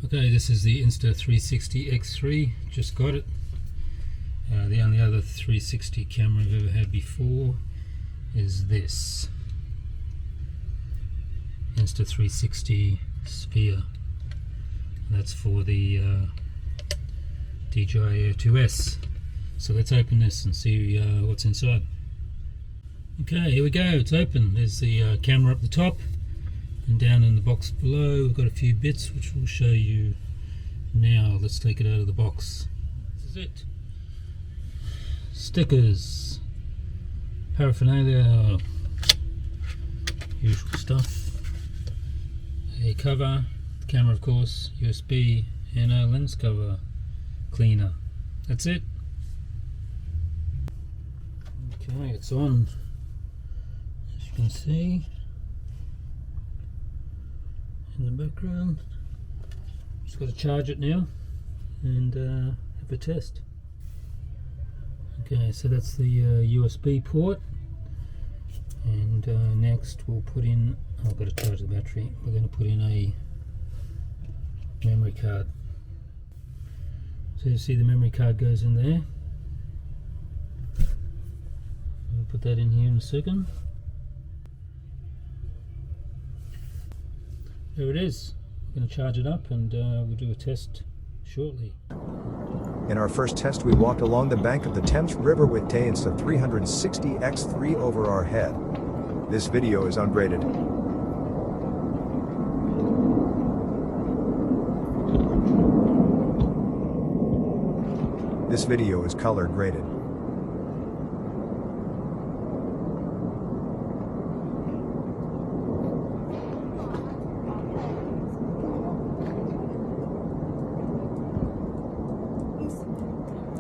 Okay, this is the Insta360 X3, just got it. The only other 360 camera I've ever had before is this Insta360 Sphere. That's for the DJI Air 2S. So let's open this and see what's inside. Okay, here we go, it's open. There's the camera up the top, and down in the box below we've got a few bits which we'll show you now. Let's take it out of the box. This is it. Stickers, paraphernalia, usual stuff, a cover, the camera of course, USB, and a lens cover cleaner. That's it. Okay, it's on, as you can see in the background. Just got to charge it now and have a test. Okay, so that's the USB port, and next we'll put in, I've got to charge the battery, we're going to put in a memory card. So you see the memory card goes in there. I'll put that in here in a second. There it is. I'm going to charge it up and we'll do a test shortly. In our first test, we walked along the bank of the Thames River with the Insta360 X3 over our head. This video is ungraded. This video is color graded.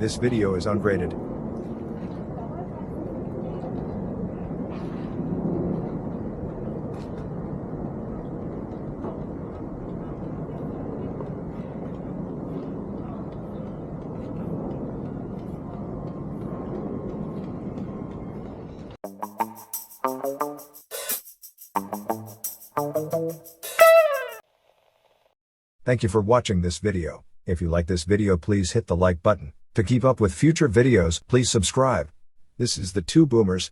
This video is ungraded. Thank you for watching this video. If you like this video, please hit the like button. To keep up with future videos, please subscribe. This is the Two Boomers.